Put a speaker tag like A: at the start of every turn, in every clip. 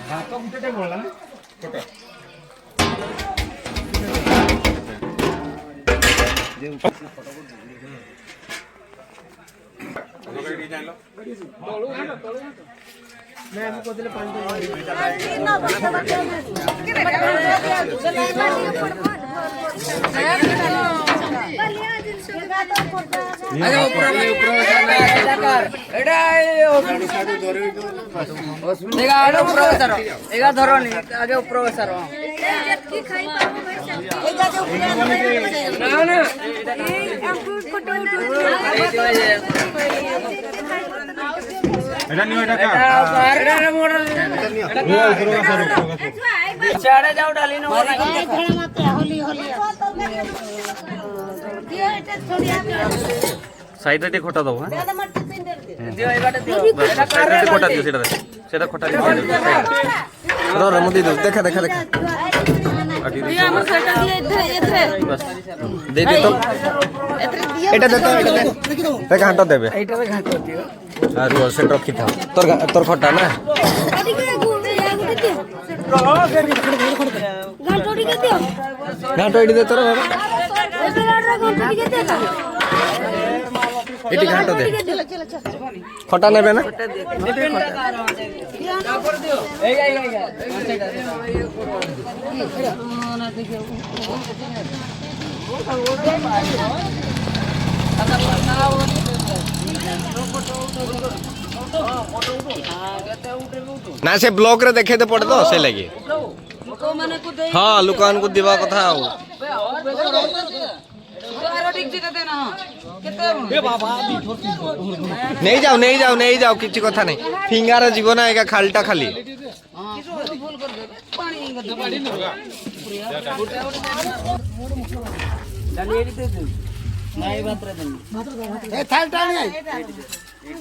A: ଭାତ ଗୁଟେ ବଳଲା ନା ଫଟୋ ଯେ ଫଟୋ मैं को दिले पानी अरे ऊपर एडा देखा एडा ऊपर सर एगा धरो नहीं आगे ऊपर सर की खाई पाबो भाई एगा जो ना ना फोटो এটা নিও এটা কা এটা মডেল এটা চাড়ে যাও ডালি নো খেলা মাতে হোলি হোলি দিও এটা থোড়ি আমি সাইডে তে খটা দাও হ্যাঁ দিও এবারে দিও এটা কারে খটা দিও সেটা খটা দিও র মদি দাও দেখা দেখা দেখা দিও আমার সাইডটা দিয়ে এথে বাস দে দে তো এটা দে তো এটা ঘাঁটো দেবে এইটারে ঘাঁটো দিও আর ওসে রখি থাও তোর খটা না ঘাঁটো এটি দে তোর বাবা এটি ঘাঁটো দে খটা নেবে না ना से ब्लॉक रे देखे तो पड़े तो से लगे हाँ लुकान को दिवा कथा हो नहीं जाओ किसी कथा नहीं फिंगार जीवन एका खालटा खाली नहीं बात रे ए थालटा नहीं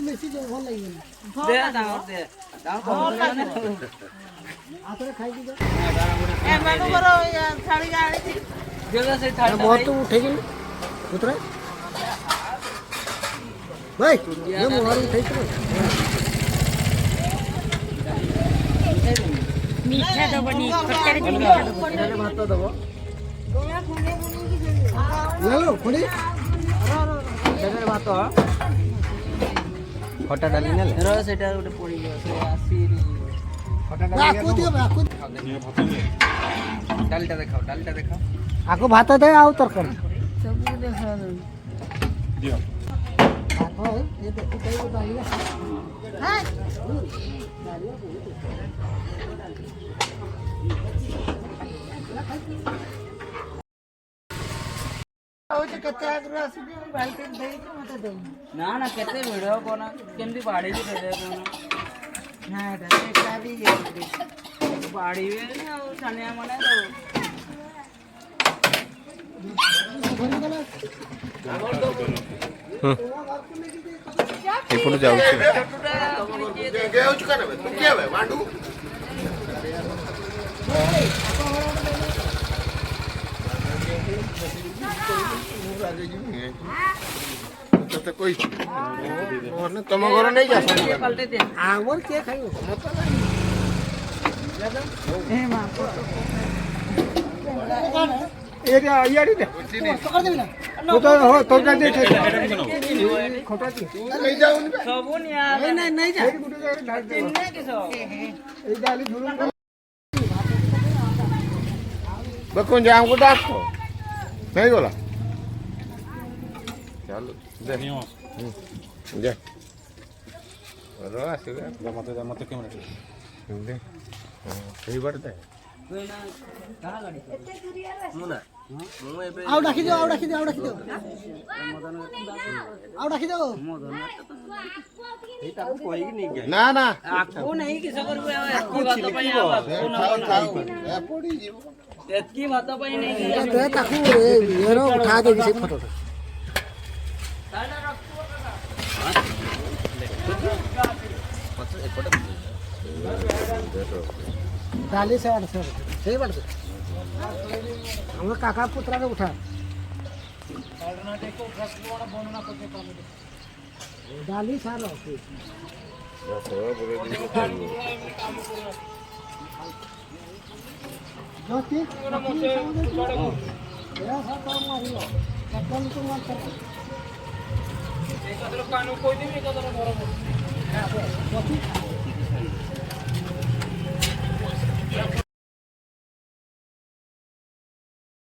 A: मेसी जो भल लागिन दे दाओ दे दाओ आतरे खाई दी ए मानो बरो थाली गाड़ी थी जगह से थाली बहुत तो उठे गेल उतरे भाई ये मोहर उठे तो मीठा दबनी खट्टा रे मीठा दबनी भात दबो गोया खुने बुनी की लालो खुनी अरे भात खटा डाली ने रो सेटा उठे पड़ी गयो से आसी खटा डाली आकु दियो आकु डालटा देखाओ आकु भात दे आउ तरकारी सब देखा दियो भात ये देखो कई को डाली हां ना ना केते वीडियो कोना केमदी बाड़ी भी दे दे कोना ना एटा भी बाड़ी वे ना छानिया मने तो
B: ఇప్పుడు जाउछ
A: गेउछ करबे तू के बे मांडू तो कोई मोहन तुम घर नहीं जा पलटे दे आवर के खाइयो मत ए मां एरिया याडी दे पकड़ देबी ना तो हो तो जा दे खोटा दी नहीं जाऊ सबो नहीं जा नहीं किसो ए डाली झुलुम बकोन जाम को डाको नहीं बोला चलो दे दे रो आसीगा मत कैमरा दे सही बात है कहां गाड़ी मुना आउ डाकी दो आउ डाकी दो एटा को कोई नहीं गया ना ना आको नहीं किस कर आको बात पई आ पड़ी जीव एतकी बात पई नहीं तो ताकू एरो उठा दे से फोटो डाली से सही बात हम काका पुत्रा के उठा
B: डाली सारो जोती या सातो मारियो कतल तो मार कर एक कानू कोई नहीं एक घर जोती